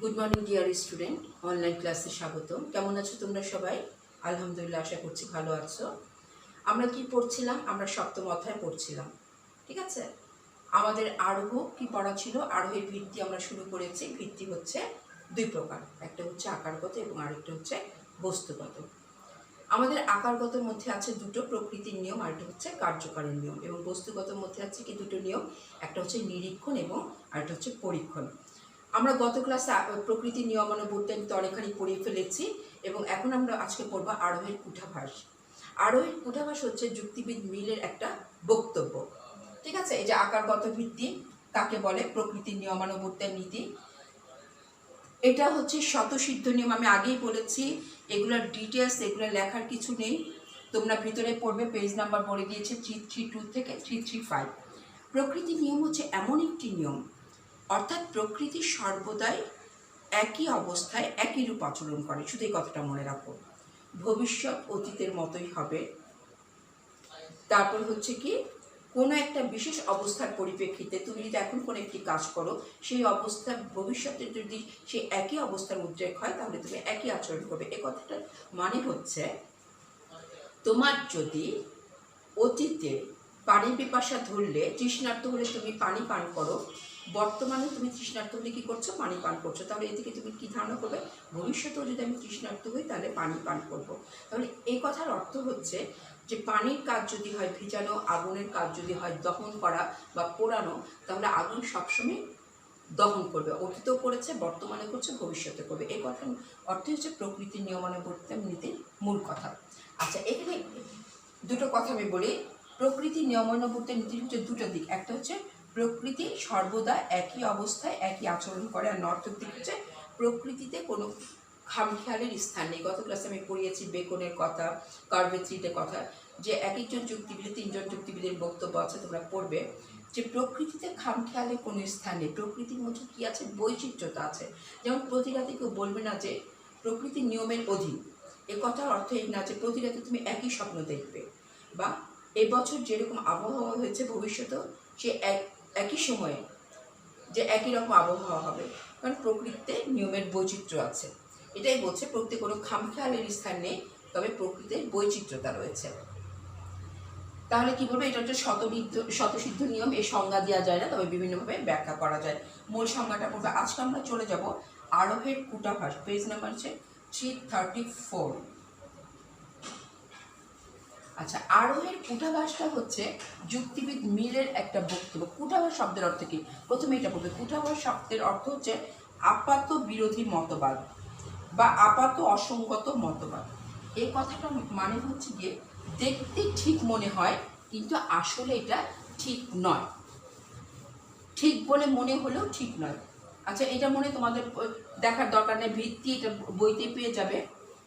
Good morning dear student, online ক্লাসে স্বাগত। কেমন আছো তোমরা সবাই? আলহামদুলিল্লাহ, আশা করছি ভালো আছো। আমরা কি পড়ছিলাম? আমরা সপ্তম অধ্যায় পড়ছিলাম, ঠিক আছে। আমাদের আরোহ কি পড়া ছিল? আরোহের ভিত্তি আমরা শুরু করেছি। ভিত্তি হচ্ছে দুই প্রকার, একটা হচ্ছে আকারগত এবং আরেকটা হচ্ছে বস্তুগত। আমাদের আকারগতের মধ্যে আছে দুটো, প্রকৃতির নিয়ম, আরেকটা হচ্ছে কার্যকারী নিয়ম। এবং বস্তুগতর মধ্যে আছে কি দুটো নিয়ম, একটা হচ্ছে নিরীক্ষণ এবং আরেকটা হচ্ছে পরীক্ষণ। আমরা গত ক্লাসে প্রকৃতির নিয়মানুবর্তী অনেকখানি পড়িয়ে ফেলেছি এবং এখন আমরা আজকে পড়বো আরোহের কুঠাভাস। আরোহের কুঠাভাস হচ্ছে যুক্তিবিদ মিলের একটা বক্তব্য, ঠিক আছে। এই যে আকারগত ভিত্তি কাকে বলে? প্রকৃতির নিয়মানুবর্তের নীতি। এটা হচ্ছে স্বতঃসিদ্ধ নিয়ম, আমি আগেই বলেছি। এগুলোর ডিটেলস, এগুলো লেখার কিছু নেই, তোমরা ভিতরে পড়বে। পেজ নাম্বার বলে দিয়েছে 332 থেকে 335। প্রকৃতির নিয়ম হচ্ছে এমন একটি নিয়ম, অর্থাৎ প্রকৃতি সর্বদাই একই অবস্থায় একই রূপ আচরণ করে। শুধু এই কথাটা মনে রাখো, ভবিষ্যৎ অতীতের মতোই হবে। তারপর হচ্ছে কি, কোনো একটা বিশেষ অবস্থার পরিপ্রেক্ষিতে তুমি যদি এখন কোনো একটি কাজ করো, সেই অবস্থা ভবিষ্যতে যদি সেই একই অবস্থার উদ্রেক হয়, তাহলে তুমি একই আচরণ করবে। এ কথাটার মানে হচ্ছে, তোমার যদি অতীতে পানির পিপাসা ধরলে, তৃষ্ণার্ত হলে তুমি পানি পান করো, বর্তমানে তুমি তৃষ্ণার্ত হলে কী করছো? পানি পান করছো। তাহলে এ থেকে তুমি কী ধারণা করবে? ভবিষ্যতেও যদি আমি তৃষ্ণার্ত হই, তাহলে পানি পান করবো। তাহলে এই কথার অর্থ হচ্ছে যে পানির কাজ যদি হয় ভিজানো, আগুনের কাজ যদি হয় দহন করা বা পোড়ানো, তাহলে আগুন সবসময় দহন করবে। অতীতেও করেছে, বর্তমানে করছে, ভবিষ্যতে করবে। এই কথার অর্থ হচ্ছে প্রকৃতির নিয়মানুবর্তিতার নীতির মূল কথা। আচ্ছা, এখানে দুটো কথা আমি বলি। প্রকৃতির নিয়মানুবর্তিতার নীতির হচ্ছে দুটো দিক। একটা হচ্ছে প্রকৃতি সর্বদা একই অবস্থায় একই আচরণ করে, আর নর্থক দিক হচ্ছে প্রকৃতিতে কোনো খামখেয়ালের স্থান নেই। গত ক্লাসে আমি পড়িয়েছি বেকনের কথা, কার্ভেট্রিটের কথা, যে এক একজন যুক্তিবিদ, তিনজন যুক্তিবিদের বক্তব্য আছে, তোমরা পড়বে, যে প্রকৃতিতে খামখেয়ালের কোনো স্থান নেই। প্রকৃতির মধ্যে কী আছে? বৈচিত্র্যতা আছে। যেমন প্রতি রাতে কেউ বলবে না যে প্রকৃতির নিয়মের অধীন। এ কথার অর্থ এই না যে প্রতি রাতে তুমি একই স্বপ্ন দেখবে, বা এবছর যেরকম আবহাওয়া হয়েছে ভবিষ্যতেও সে একই সময়ে যে একই রকম আবহাওয়া হবে, কারণ প্রকৃতিতে নিয়মের বৈচিত্র্য আছে। এটাই বলছে, প্রকৃতি কোনো খামখেয়ালের স্থান নেই, তবে প্রকৃতির বৈচিত্র্যতা রয়েছে। তাহলে কি বলবো? এটা হচ্ছে স্বতঃসিদ্ধ নিয়ম। এই সংজ্ঞা দেওয়া যায় না, তবে বিভিন্নভাবে ব্যাখ্যা করা যায়। মূল সংজ্ঞাটা পড়বে। আজকে আমরা চলে যাব আরোহের কুঠাভাস। পেজ নাম্বার হচ্ছে 334। আচ্ছা, আরোহের কুঠাভাসটা হচ্ছে যুক্তিবিদ মিলের একটা বক্তব্য। কুঠাভাস শব্দের অর্থ কি? প্রথমে এটা বলবে। কুঠাভাস শব্দের অর্থ হচ্ছে আপাত বিরোধী মতবাদ বা আপাত অসঙ্গত মতবাদ। এই কথাটা মানে হচ্ছে গিয়ে, দেখতে ঠিক মনে হয় কিন্তু আসলে এটা ঠিক নয়, ঠিক বলে মনে হলেও ঠিক নয়। আচ্ছা, এটা মনে তোমাদের দেখার দরকার নেই, ভিত্তি এটা বইতে পেয়ে যাবে।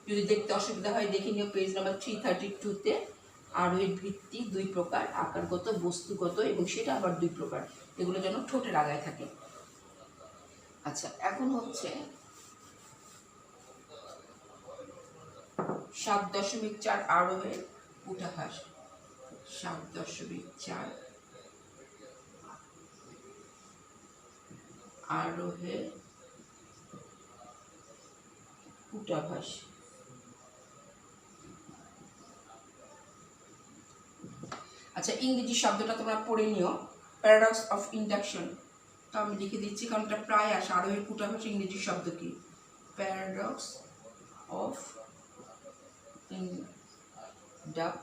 যদি দেখতে অসুবিধা হয় দেখে নিও, পেজ নাম্বার 332-তে। আর এর ভিত্তি দুই প্রকার, আকারগত, বস্তুগত, এবং সেটা আবার দুই প্রকার। এগুলো যেন ঠোঁটের আগায় থাকে। আচ্ছা, এখন হচ্ছে 7.4 আরোহের কুঠাভাস। 7.4 আরোহের কুঠাভাস। আচ্ছা, ইংরেজি শব্দটা তোমরা পড়ে নিও, প্যারাডক্স অফ ইন্ডাকশন। তো আমি লিখে দিচ্ছি, কারণ এটা প্রায় আসে। আরোহের কুঠাভাস ইংরেজি শব্দ কি? Paradox of induction.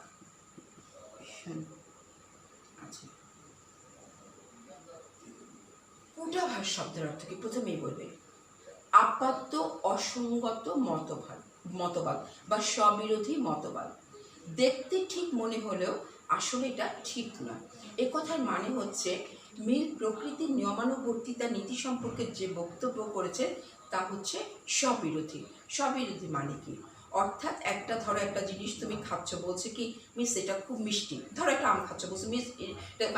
আচ্ছা, কুঠাভাস শব্দের অর্থ কি? প্রথমেই বলবে আপাত অসঙ্গত মতবাদ বা স্ববিরোধী মতবাদ। দেখতে ঠিক মনে হলেও আসলে এটা ঠিক নয়। এ কথার মানে হচ্ছে, মিল প্রকৃতির নিয়মানুবর্তিতা নীতি সম্পর্কে যে বক্তব্য করেছে তা হচ্ছে স্ববিরোধী। স্ববিরোধী মানে কি? অর্থাৎ একটা, ধরো একটা জিনিস তুমি খাচ্ছ, বলছে কি মিস এটা খুব মিষ্টি। ধরো একটা আম খাচ্ছ, বলছে মিস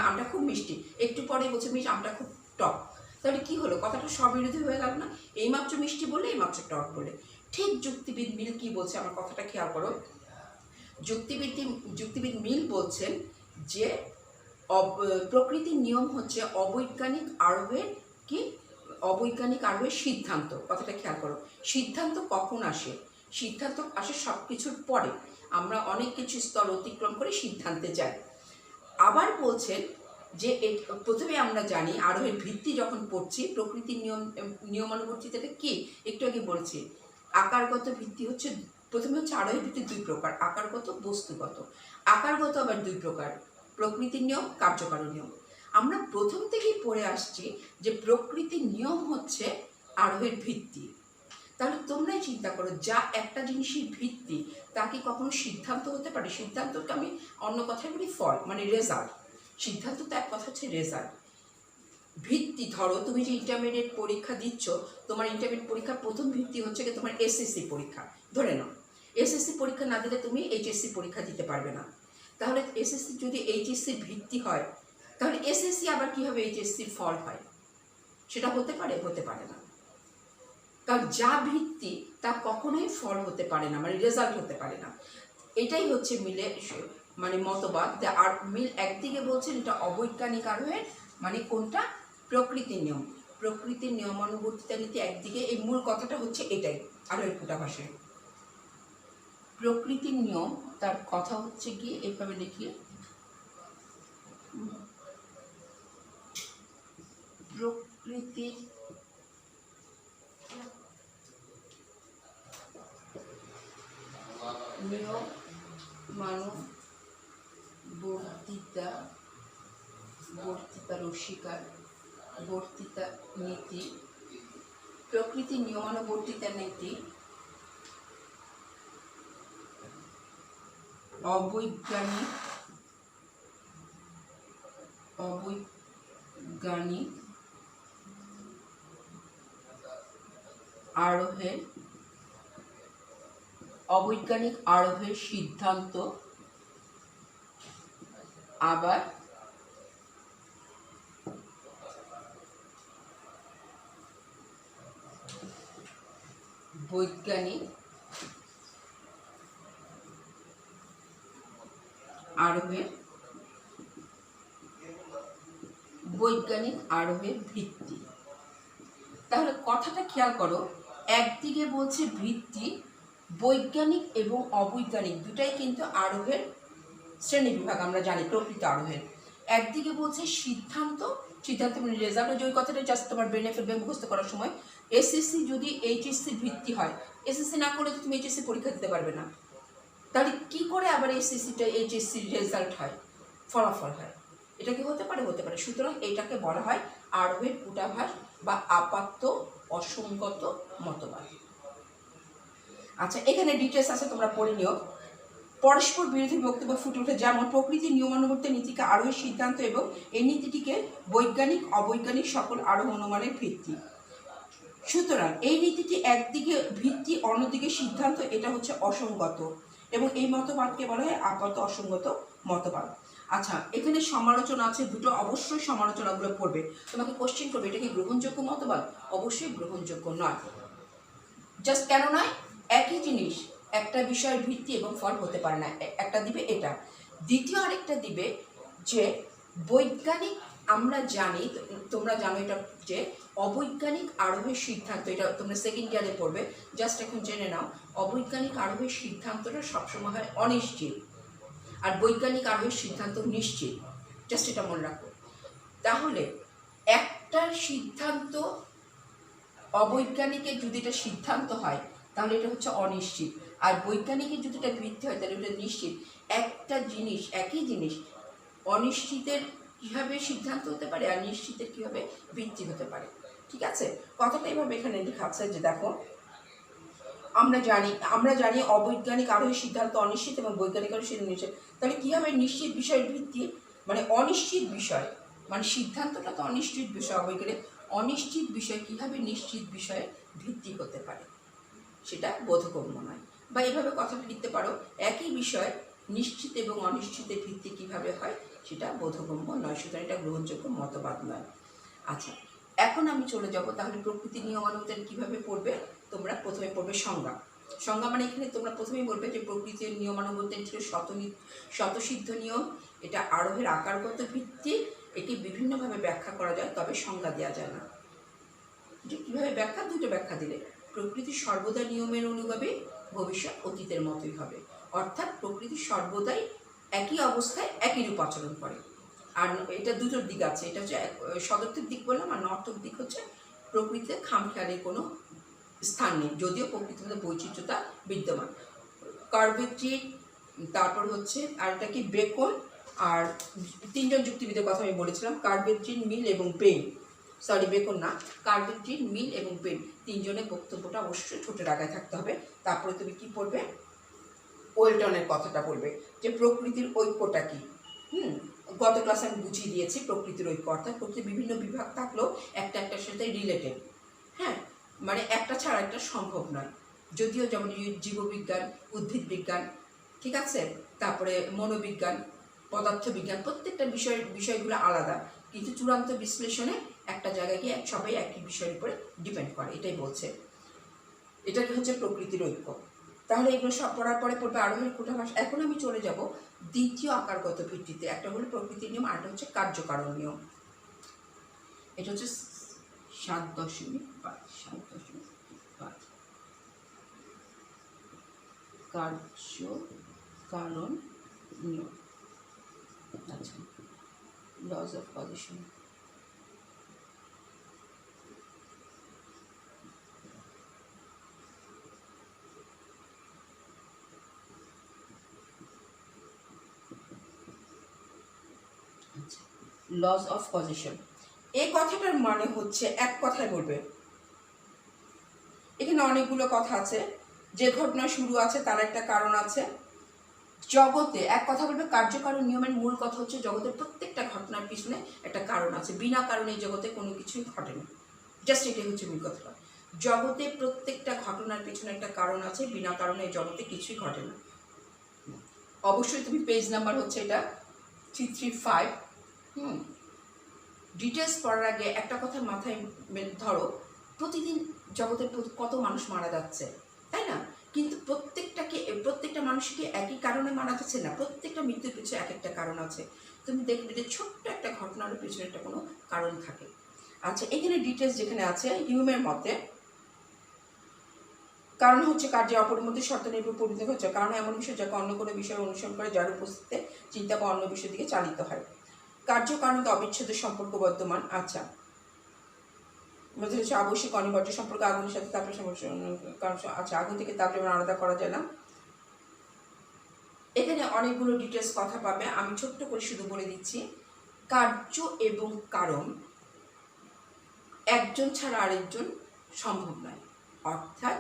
আমটা খুব মিষ্টি। একটু পরে বলছে মিস আমটা খুব টক। তাহলে কি হলো? কথাটা স্ববিরোধী হয়ে গেল না? এইমাত্র মিষ্টি বলে, এইমাত্র টক বলে। ঠিক যুক্তিবিদ মিল কি বলছে, আমার কথাটা খেয়াল করো। যুক্তিবিদ মিল বলছেন যে প্রকৃতির নিয়ম হচ্ছে অবৈজ্ঞানিক আরোহের কি অবৈজ্ঞানিক আরোহের সিদ্ধান্ত, কথাটা খেয়াল করো। সিদ্ধান্ত কখন আসে? সিদ্ধান্ত আসে সব কিছুর পরে, আমরা অনেক কিছু স্তর অতিক্রম করে সিদ্ধান্তে যাই। আবার বলছেন যে প্রথমে আমরা জানি আরোহের ভিত্তি যখন পড়ছি, প্রকৃতির নিয়মানুবর্তিতাটা কি একটু আগে বলেছি। আকারগত ভিত্তি হচ্ছে, প্রথমে হচ্ছে আরোহের ভিত্তি দুই প্রকার, আকারগত, বস্তুগত। আকারগত আবার দুই প্রকার, প্রকৃতির নিয়ম, কার্যকারণ নিয়ম। আমরা প্রথম থেকেই পড়ে আসছি যে প্রকৃতির নিয়ম হচ্ছে আরোহের ভিত্তি। তাহলে তোমরাই চিন্তা করো, যা একটা জিনিসের ভিত্তি তা কি কখনো সিদ্ধান্ত হতে পারে? সিদ্ধান্তকে আমি অন্য কথায় বলি ফল, মানে রেজাল্ট। সিদ্ধান্ত তো এক কথা হচ্ছে রেজাল্ট। ভিত্তি, ধরো তুমি যে ইন্টারমিডিয়েট পরীক্ষা দিচ্ছ, তোমার ইন্টারমিডিয়েট পরীক্ষার প্রথম ভিত্তি হচ্ছে কি তোমার এসএসসি পরীক্ষা। ধরে নাও এসএসসি পরীক্ষা না দিলে তুমি এইচএসসি পরীক্ষা দিতে পারবে না। তাহলে এসএসসি যদি এইচএসসির ভিত্তি হয়, তাহলে এসএসসি আবার কীভাবে এইচএসসির ফল হয়? সেটা হতে পারে? হতে পারে না। কারণ যা ভিত্তি তা কখনোই ফল হতে পারে না, মানে রেজাল্ট হতে পারে না। এটাই হচ্ছে মিলে মানে মতবাদ। আর মিল একদিকে বলছেন এটা অবৈজ্ঞানিক আরোহের, মানে কোনটা? প্রকৃতির নিয়ম। প্রকৃতির নিয়মানুবর্তিতা নীতি একদিকে, এই মূল কথাটা হচ্ছে এটাই আরোহের কূটাভাষায়। প্রকৃতির নিয়ম তার কথা হচ্ছে গিয়ে এইভাবে লিখিয়ে, প্রকৃতির নিয়ম বর্তিতা রসিকার বর্তিতা নীতি, প্রকৃতির নিয়মানুবর্তিতা নীতি অবৈজ্ঞানিক আরোহের সিদ্ধান্ত, আবার বৈজ্ঞানিক আরোহের ভিত্তি। তাহলে কথাটা খেয়াল করো, একদিকে বলছে ভিত্তি, বৈজ্ঞানিক এবং অবৈজ্ঞানিক দুটাই কিন্তু আরোহের শ্রেণী বিভাগ, আমরা জানি প্রকৃত আরোহের। একদিকে বলছে সিদ্ধান্ত মানে রেজাল্ট, যে ওই কথাটা জাস্ট তোমার ব্রেনে ফেলবে মুখস্থ করার সময়। এসএসসি যদি এইচএসসির ভিত্তি হয়, এসএসসি না করলে তো তুমি এইচএসসি পরীক্ষা দিতে পারবে না। তাহলে কি করে আবার এসএসসিটা এইচএসসির রেজাল্ট হয়, ফলাফল হয়? এটা কি হতে পারে? হতে পারে। সুতরাং এইটাকে বলা হয় আরোহের কূটাভাস বা আপাত্ত অসঙ্গত মতবাদ। আচ্ছা, এখানে ডিটেলস আছে, তোমরা পড়ে নিও। পরস্পর বিরোধী বক্তব্য ফুটে ওঠে, যেমন প্রকৃতির নিয়মানুবর্তিতা নীতিকে আরোহের সিদ্ধান্ত এবং এই নীতিটিকে বৈজ্ঞানিক অবৈজ্ঞানিক সকল আরোহ অনুমানের ভিত্তি। সুতরাং এই নীতিটি একদিকে ভিত্তি, অন্যদিকে সিদ্ধান্ত, এটা হচ্ছে অসঙ্গত, এবং এই মতবাদকে বলা হয় আপাত অসঙ্গত মতবাদ। আচ্ছা, এখানে সমালোচনা আছে দুটো, অবশ্যই সমালোচনাগুলো পড়বে। তোমাকে কোশ্চেন করবে এটা কি গ্রহণযোগ্য মতবাদ? অবশ্যই গ্রহণযোগ্য নয়। জাস্ট কেন নয়? একই জিনিস, একটা বিষয়ের ভিত্তি এবং ফল হতে পারে না। একটা দিবে এটা, দ্বিতীয় আরেকটা দিবে যে বৈজ্ঞানিক, আমরা জানি, তোমরা জানো এটা, যে অবৈজ্ঞানিক আরোহের সিদ্ধান্ত, এটা তোমরা সেকেন্ড ইয়ারে পড়বে, জাস্ট এখন জেনে নাও। অবৈজ্ঞানিক আরোহের সিদ্ধান্তটা সবসময় হয় অনিশ্চিত, আর বৈজ্ঞানিক আরোহের সিদ্ধান্ত নিশ্চিত। জাস্ট এটা মনে রাখো। তাহলে একটা সিদ্ধান্ত অবৈজ্ঞানিকের যদি এটা সিদ্ধান্ত হয় তাহলে এটা হচ্ছে অনিশ্চিত, আর বৈজ্ঞানিকের যদি এটা ভিত্তি হয় তাহলে এটা নিশ্চিত। একটা জিনিস, একই জিনিস, অনিশ্চিতের কীভাবে সিদ্ধান্ত হতে পারে আর নিশ্চিতের কীভাবে ভিত্তি হতে পারে। ঠিক আছে, কথাটা এইভাবে এখানে লেখা আছে যে দেখো, আমরা জানি অবৈজ্ঞানিক আরোহের সিদ্ধান্ত অনিশ্চিত এবং বৈজ্ঞানিক আরোহের সিদ্ধান্ত নিশ্চিত। তাহলে কীভাবে নিশ্চিত বিষয়ের ভিত্তি, মানে অনিশ্চিত বিষয়, মানে সিদ্ধান্তটা তো অনিশ্চিত বিষয়, অবৈজ্ঞানিক অনিশ্চিত বিষয় কীভাবে নিশ্চিত বিষয়ে ভিত্তি হতে পারে, সেটা বোধগম্য নয়। বা এভাবে কথাটা লিখতে পারো, একই বিষয় নিশ্চিত এবং অনিশ্চিতের ভিত্তি কীভাবে হয় সেটা বোধগম্য নয়, সুতরাং এটা গ্রহণযোগ্য মতবাদ নয়। আচ্ছা, এখন আমি চলে যাব তাহলে প্রকৃতির নিয়মানুবর্তিতা কীভাবে পড়বে। তোমরা প্রথমে পড়বে সংজ্ঞা। সংজ্ঞা মানে এখানে তোমরা প্রথমেই বলবে যে প্রকৃতির নিয়মানুবর্তিতা ছিল স্বতঃসিদ্ধ নিয়ম, এটা আরোহের আকারগত ভিত্তি, একে বিভিন্নভাবে ব্যাখ্যা করা যায়, তবে সংজ্ঞা দেওয়া যায় না। যে কীভাবে ব্যাখ্যা, দুটো ব্যাখ্যা দিলে। প্রকৃতি সর্বদা নিয়মের অনুগামী, ভবিষ্যৎ অতীতের মতোই হবে। অর্থাৎ প্রকৃতি সর্বদাই একই অবস্থায় একই রূপ আচরণ করে। আর এটা দুটোর দিক আছে, এটা হচ্ছে সদর্থক দিক বললাম, আর নর্থক দিক হচ্ছে প্রকৃতিতে খামখেয়ালির কোনো স্থান নেই, যদিও প্রকৃতির মধ্যে বৈচিত্র্যতা বিদ্যমান। কার্ভেট্রি, তারপর হচ্ছে আর এটা কি বেকন, আর তিনজন যুক্তিবিদের কথা আমি বলেছিলাম, কার্ভেট্রি, মিল এবং পেইন। সরি, বেকন না, কার্ভেট্রি, মিল এবং পেইন, তিনজনের বক্তব্যটা অবশ্যই ছোটের আগায় থাকতে হবে। তারপরে তুমি কি পড়বে, ওয়েলটনের কথাটা বলবে যে প্রকৃতির ঐক্যটা কি। গত ক্লাসে আমি বুঝিয়ে দিয়েছি প্রকৃতির ঐক্য অর্থাৎ প্রকৃতির বিভিন্ন বিভাগ থাকলেও একটা একটার সাথে রিলেটেড। হ্যাঁ, মানে একটা ছাড়া একটা সম্ভব নয়। যদিও যেমন জীববিজ্ঞান, উদ্ভিদ বিজ্ঞান, ঠিক আছে, তারপরে মনোবিজ্ঞান, পদার্থবিজ্ঞান, প্রত্যেকটা বিষয়গুলো আলাদা, কিন্তু চূড়ান্ত বিশ্লেষণে একটা জায়গায় গিয়ে সবাই একই বিষয়ের উপরে ডিপেন্ড করে, এটাই বলছে। এটাকে হচ্ছে প্রকৃতির ঐক্য। তাহলে এগুলো সব পড়ার পরে পড়বে আরোহীর কুঠাভাস। এখন আমি চলে যাব দ্বিতীয় আকারগত ভিত্তিতে। একটা হলো প্রকৃতির নিয়ম, আরেকটা হচ্ছে কার্যকারণ নিয়ম। এটা হচ্ছে 7.5 কার্যকারণ নিয়ম। আচ্ছা, লজ অফ কজিশন। লজ অফ কজিশন, এই কথাটার মানে হচ্ছে, এক কথায় বলবে, এখানে অনেকগুলো কথা আছে। যে ঘটনা শুরু আছে তার একটা কারণ আছে। জগতে এক কথা বলবে, কার্যকারণ নিয়মের মূল কথা হচ্ছে জগতের প্রত্যেকটা ঘটনার পিছনে একটা কারণ আছে, বিনা কারণে জগতে কোনো কিছুই ঘটে না। জাস্ট এটাই হচ্ছে মূল কথাটা। জগতে প্রত্যেকটা ঘটনার পিছনে একটা কারণ আছে, বিনা কারণে জগতে কিছুই ঘটে না। অবশ্যই তুমি পেজ নাম্বার হচ্ছে এটা 335। ডিটেলস পড়ার আগে একটা কথা মাথায় ধরো, প্রতিদিন জগতের কত মানুষ মারা যাচ্ছে, তাই না? কিন্তু প্রত্যেকটা মানুষকে একই কারণে মারা যাচ্ছে না, প্রত্যেকটা মৃত্যুর পিছনে এক একটা কারণ আছে। তুমি দেখবে যে ছোট্ট একটা ঘটনার পিছনে একটা কোনো কারণ থাকে। আচ্ছা, এখানে ডিটেলস যেখানে আছে হিউমের মতে, কারণ হচ্ছে কার্যে অপরিমতি শর্ত নির্ভর পরিণত হচ্ছে। কারণ এমন বিষয় যাকে অন্য কোনো বিষয় অনুসরণ করে, যার উপস্থিতিতে চিন্তা বা অন্য বিষয়ের দিকে চালিত হয়। কার্যকারণকে অবিচ্ছেদ্য সম্পর্ক বর্তমান। আচ্ছা, মধ্যে হচ্ছে আবশ্যিক অনিবার্য সম্পর্ক, আগুনের সাথে তাপের সমস্যা। কারণ আচ্ছা, আগুন থেকে তাপ যেমন আলাদা করা যায় না। এখানে অনেকগুলো ডিটেলস কথা পাবে, আমি ছোট্ট করে শুধু বলে দিচ্ছি। কার্য এবং কারণ একজন ছাড়া আরেকজন সম্ভব নয়। অর্থাৎ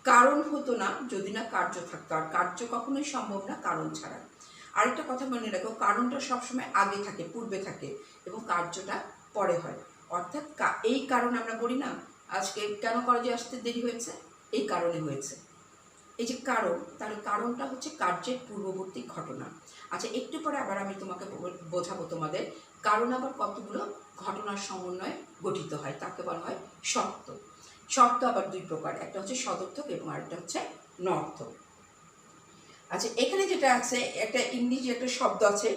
কারণ হতো না যদি না কার্য থাকতো, আর কার্য কখনোই সম্ভব না কারণ ছাড়া। আরেকটা কথা মনে রাখো, কারণটা সবসময় আগে থাকে, পূর্বে থাকে, এবং কার্যটা পরে হয়। অর্থাৎ এই কারণ আমরা বলি না, আজকে কেন কলেজে আসতে দেরি হয়েছে, এই কারণে হয়েছে। এই যে কারণ, তার কারণটা হচ্ছে কার্যের পূর্ববর্তী ঘটনা। আচ্ছা, একটু পরে আবার আমি তোমাকে বোঝাবো তোমাদের কারণ আবার কতগুলো ঘটনার সমন্বয়ে গঠিত হয়, তাকে বলা হয় শর্ত। শর্ত আবার দুই প্রকার, একটা হচ্ছে সদর্থক এবং আরেকটা হচ্ছে নর্থক। আচ্ছা, এখানে যেটা আছে, একটা ইংরেজি একটা শব্দ আছে,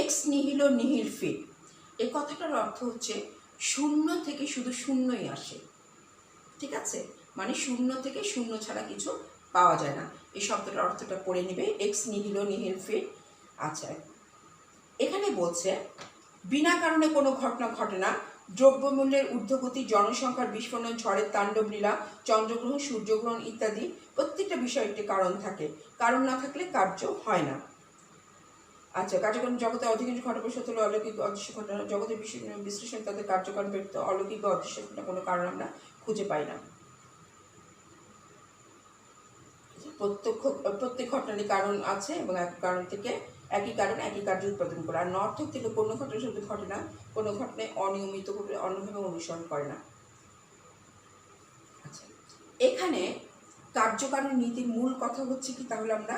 এক্স নিহিলো নিহিল ফিট। এই কথাটার অর্থ হচ্ছে শূন্য থেকে শুধু শূন্যই আসে, ঠিক আছে, মানে শূন্য থেকে শূন্য ছাড়া কিছু পাওয়া যায় না। এই শব্দটার অর্থটা পড়ে নেবে, এক্স নিহিলো নিহিল ফিট। আচ্ছা, এখানে বলছে বিনা কারণে কোনো ঘটনা ঘটে না। দ্রব্যমূল্যের ঊর্ধ্বগতি, জনসংখ্যার বিস্ফোরণ, ঝড়ের তাণ্ডব লীলা, চন্দ্রগ্রহণ, সূর্যগ্রহণ ইত্যাদি প্রত্যেকটা বিষয়ের একটি কারণ থাকে। কারণ না থাকলে কার্য হয় না। আচ্ছা, কার্যক্রম জগতে অধিকাংশ ঘটনা সত্য হলো অলৌকিক অদৃশ্য ঘটনা। জগতের বিশ্লেষণ তাদের কার্যকারণ ব্যতীত অলৌকিক বা অদৃশ্য ঘটনা কোনো কারণ আমরা খুঁজে পাই না। প্রত্যেক ঘটনারই কারণ আছে এবং এক কারণ থেকে একই কারণ একই কার্য উৎপাদন করে। আর নর্থক থেকে কোনো ঘটনার সাথে ঘটে না, কোনো ঘটনায় অনিয়মিত করে অন্যভাবে অনুসরণ করে না। আচ্ছা, এখানে কার্যকারণ নীতির মূল কথা হচ্ছে কি, তাহলে আমরা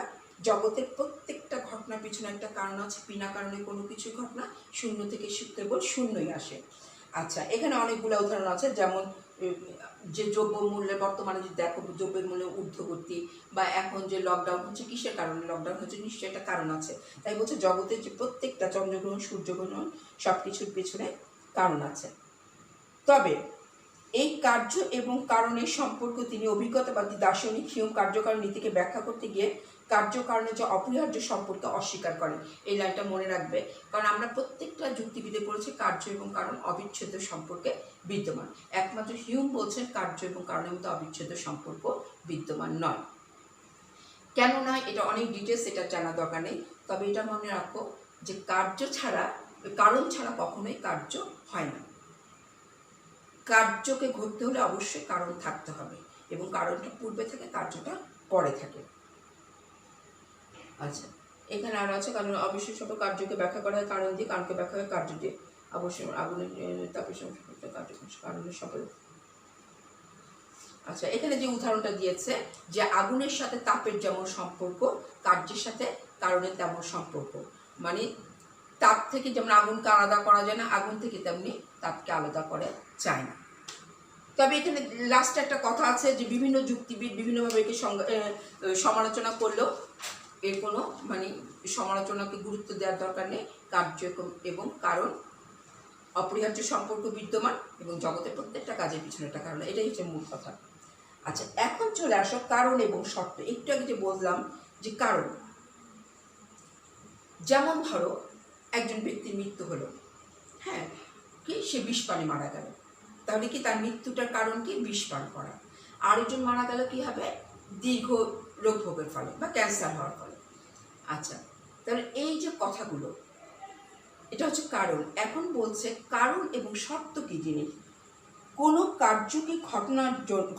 জগতের প্রত্যেকটা ঘটনার পিছনে একটা কারণ আছে, বিনা কারণে কোনো কিছু ঘটনা শূন্য থেকে কেবল শূন্যই আসে। আচ্ছা, এখানে অনেকগুলো উদাহরণ আছে, যেমন যে দ্রব্য মূল্যের বর্তমানে যদি দেখো দ্রব্যের মূল্যের ঊর্ধ্বগতি, বা এখন যে লকডাউন হচ্ছে কিসের কারণে লকডাউন হচ্ছে, নিশ্চয়ই একটা কারণ আছে। তাই বলছে জগতের যে প্রত্যেকটা চন্দ্রগ্রহণ, সূর্যগ্রহণ, সব কিছুর পেছনে কারণ আছে। তবে এই কার্য এবং কারণের সম্পর্ক তিনি অভিজ্ঞতাবাদী দার্শনিক হিউম কার্যকারণ নীতিকে ব্যাখ্যা করতে গিয়ে কার্যকারণের যে অপরিহার্য সম্পর্ক অস্বীকার করেন। এই লাইনটা মনে রাখবে, কারণ আমরা প্রত্যেকটা যুক্তিবিদে পড়েছি কার্য এবং কারণ অবিচ্ছেদ্য সম্পর্কে বিদ্যমান। একমাত্র হিউম বলছেন কার্য এবং কারণের মধ্যে অবিচ্ছেদ্য সম্পর্ক বিদ্যমান নয়। কেন নয় এটা অনেক ডিটেলস, এটা জানা দরকার নেই। তবে এটা মনে রাখো যে কার্য ছাড়া, কারণ ছাড়া কখনোই কার্য হয় না। কার্যকে ঘটতে হলে অবশ্যই কারণ থাকতে হবে, এবং কারণটা পূর্বে থাকে, কার্যটা পরে থাকে। আচ্ছা, এখানে আর আছে কারণ অবশ্যই সব কার্যকে ব্যাখ্যা করা হয় কারণ দিয়ে, কারণকে ব্যাখ্যা হয় কার্য দিয়ে। অবশ্যই আগুনের তাপের কারণের সকল। আচ্ছা, এখানে যে উদাহরণটা দিয়েছে যে আগুনের সাথে তাপের যেমন সম্পর্ক, কার্যের সাথে কারণের তেমন সম্পর্ক। মানে তাপ থেকে যেমন আগুনকে আলাদা করা যায় না, আগুন থেকে তেমনি তাপকে আলাদা করা যায় না। তবে এখানে লাস্টে একটা কথা আছে যে বিভিন্ন যুক্তিবিদ বিভিন্নভাবে একে সমালোচনা করলেও এর কোনো মানে সমালোচনাকে গুরুত্ব দেওয়ার দরকার নেই। কার্য এবং কারণ অপরিহার্য সম্পর্ক বিদ্যমান, এবং জগতের প্রত্যেকটা কাজের পিছনে একটা কারণ, এটাই হচ্ছে মূল কথা। আচ্ছা, এখন চলে আসো কারণ এবং শর্ত। একটু আগে যে বললাম যে কারণ, যেমন ধরো একজন ব্যক্তির মৃত্যু হলো, হ্যাঁ, কি সে বিষ পানে মারা গেল, তাহলে কি তার মৃত্যুটার কারণ কি? বিষ পান করা। আরেকজন মারা গেল কি হবে? দীর্ঘ রোগ ভোগের ফলে বা ক্যান্সার হওয়ার ফলে। আচ্ছা, তাহলে এই যে কথাগুলো, এটা হচ্ছে কারণ। এখন বলছে কারণ এবং শর্ত কি জিনিস? কোনো কার্যকে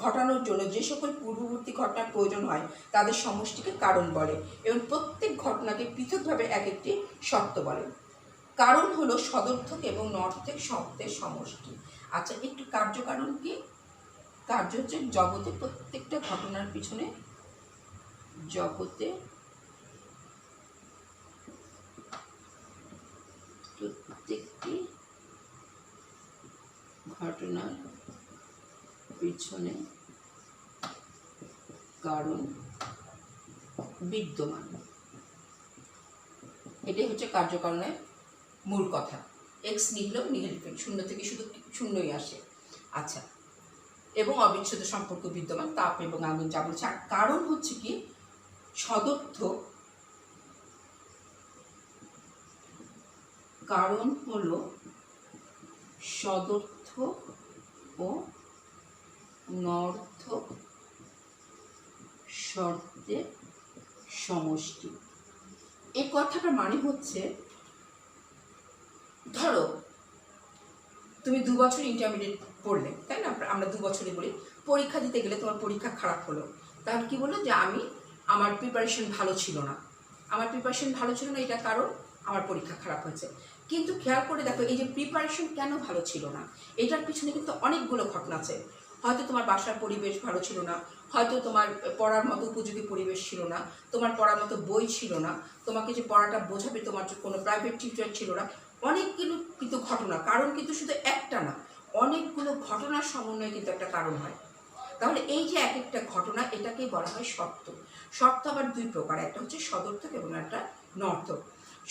ঘটানোর জন্য যে সকল পূর্ববর্তী ঘটনার প্রয়োজন হয় তাদের সমষ্টিকে কারণ বলে, এবং প্রত্যেক ঘটনাকে পৃথকভাবে এক একটি শর্ত বলে। কারণ হলো সদর্থক এবং নর্থক শব্দের সমষ্টি। আচ্ছা, একটু কার্যকারণ কি? কার্য হচ্ছে জগতে প্রত্যেকটা ঘটনার পিছনে, জগতে প্রত্যেকটি ঘটনার পিছনে কারণ বিদ্যমান। এটাই হচ্ছে কার্যকারণের মূল কথা। এক্স নিহলেও নিহিল, শূন্য থেকে শুধু শূন্যই আসে। আচ্ছা, এবং অবিচ্ছেদ্য সম্পর্ক বিদ্যমান, তাপ এবং আগুন যা বলছে। আর কারণ হচ্ছে কি? সদর্থক। কারণ হলো সদর্থক ও নর্থক শর্তের সমষ্টি। এই কথাটা মানে হচ্ছে, ধরো তুমি 2 বছর ইন্টারমিডিয়েট পড়লে, তাই না? আমরা 2 বছরই বলি। পরীক্ষা দিতে গেলে তোমার পরীক্ষা খারাপ হলো, তাহলে কি বললো? যে আমার প্রিপারেশন ভালো ছিল না। আমার প্রিপারেশন ভালো ছিল না, এটা কারণ আমার পরীক্ষা খারাপ হয়েছে। কিন্তু খেয়াল করে দেখো, এই যে প্রিপারেশন কেন ভালো ছিল না, এটার পিছনে কিন্তু অনেকগুলো ঘটনা আছে। হয়তো তোমার বাসার পরিবেশ ভালো ছিল না, হয়তো তোমার পড়ার মতো উপযোগী পরিবেশ ছিল না, তোমার পড়ার মতো বই ছিল না, তোমাকে যে পড়াটা বোঝাবে তোমার কোনো প্রাইভেট টিচার ছিল না। অনেকগুলো কিন্তু ঘটনা, কারণ কিন্তু শুধু একটা না, অনেকগুলো ঘটনার সমন্বয়ে কিন্তু একটা কারণ হয়। তাহলে এই যে এক একটা ঘটনা, এটাকেই বলা হয় শর্ত। শর্ত আবার 2 প্রকার, একটা হচ্ছে সদর্থক এবং একটা নর্থক।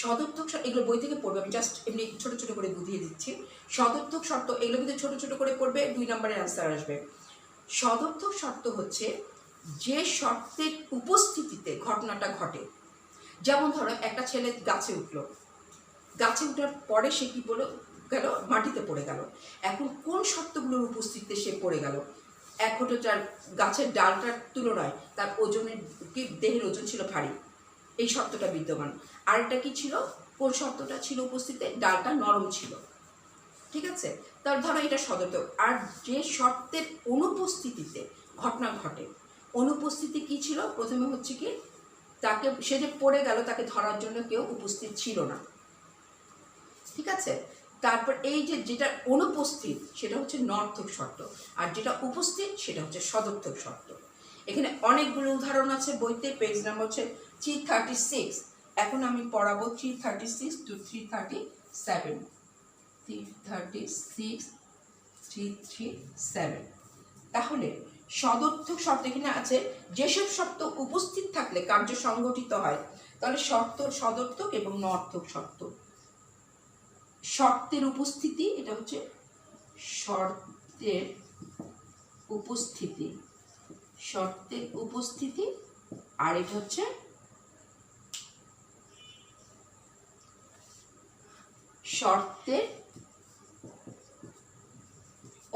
সদর্থক, এগুলো বই থেকে পড়বে, আমি জাস্ট এমনি ছোট ছোট করে বুঝিয়ে দিচ্ছি। সদর্থক শর্ত এগুলো কিন্তু ছোট ছোট করে পড়বে, 2 নম্বরের অ্যান্সার আসবে। সদর্থক শর্ত হচ্ছে যে শর্তের উপস্থিতিতে ঘটনাটা ঘটে। যেমন ধরো একটা ছেলে গাছে উঠলো, গাছে উঠার পরে সে কি বলে গেল? মাটিতে পড়ে গেল। এখন কোন শর্তগুলোর উপস্থিতিতে সে পড়ে গেল? এক হলো তার গাছের ডালটার তুলনায় তার ওজনের কি, দেহের ওজন ছিল ভারী, এই শর্তটা বিদ্যমান। আরেকটা কি ছিল? কোন শর্তটা ছিল উপস্থিতিতে? ডালটা নরম ছিল। ঠিক আছে, তার ধরো এটা সদর্থক। আর যে শর্তের অনুপস্থিতিতে ঘটনা ঘটে, অনুপস্থিতি কি ছিল? প্রথমে হচ্ছে কি, তাকে, সে যে পড়ে গেল তাকে ধরার জন্য কেউ উপস্থিত ছিল না। ঠিক আছে, তারপর এই যে যেটা অনুপস্থিত সেটা হচ্ছে নর্থক শর্ত, আর যেটা উপস্থিত সেটা হচ্ছে সদর্থক শর্ত। এখানে অনেকগুলো উদাহরণ আছে বইতে, পেজ নাম্বার হচ্ছে 336। এখন আমি পড়াবো 336 to 337। 336 337। তাহলে সদর্থক শর্ত এখানে আছে, যেসব শর্ত উপস্থিত থাকলে কার্য সংগঠিত হয়, তাহলে শর্ত সদর্থক এবং নর্থক শর্ত। শর্তের উপস্থিতি, এটা হচ্ছে শর্তের উপস্থিতি, শর্তের উপস্থিতি, আর এটা হচ্ছে শর্তের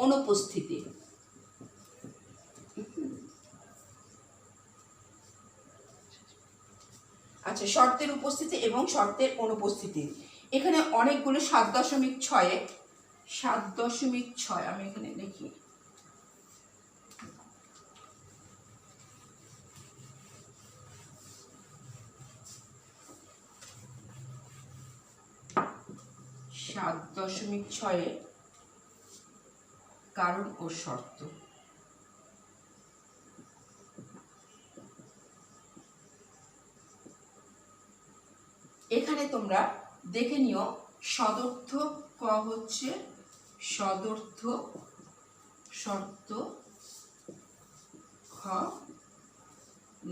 অনুপস্থিতি। আচ্ছা, শর্তের উপস্থিতি এবং শর্তের অনুপস্থিতি। এখানে অনেকগুলো 7.6 7.6 আমি এখানে লিখি। সাত দশমিক ছয়ে কারণ ও শর্ত। এখানে তোমরা দেখে নিও, সদর্থ ক হচ্ছে সদর্থ শর্ত, খ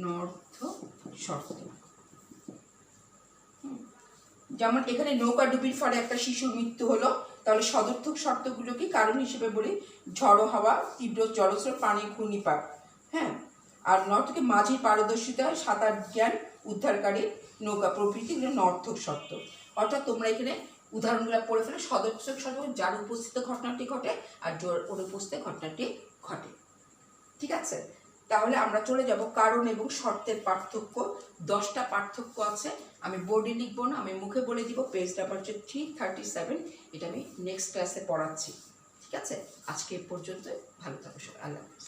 নর্থ শর্ত। যেমন এখানে নৌকা ডুবির ফলে একটা শিশুর মৃত্যু হলো, তাহলে সদর্থক শর্তগুলো কি কারণ হিসেবে বলি, ঝড়ো হাওয়া, তীব্র জলস্রোত, পানির ঘূর্ণিপাক। হ্যাঁ, আর নর্থকে মাঝির পারদর্শিতা, সাঁতার জ্ঞান, উদ্ধারকারী নৌকা প্রভৃতি নর্থক শর্ত। অর্থাৎ তোমরা এখানে উদাহরণগুলো পড়ে ফেলে, সদর্থক শর্ত যার উপস্থিত ঘটনাটি ঘটে আর যার অনুপস্থিত ঘটনাটি ঘটে। ঠিক আছে, তাহলে আমরা চলে যাব কারণ এবং শর্তের পার্থক্য। 10টা পার্থক্য আছে, আমি বোর্ডে লিখবো না, আমি মুখে বলে দিব। পেজ নাম্বার হচ্ছে 337, এটা আমি নেক্সট ক্লাসে পড়াচ্ছি। ঠিক আছে, আজকে এ পর্যন্ত, ভালো থাকো সবাই, আল্লাহ হাফেজ।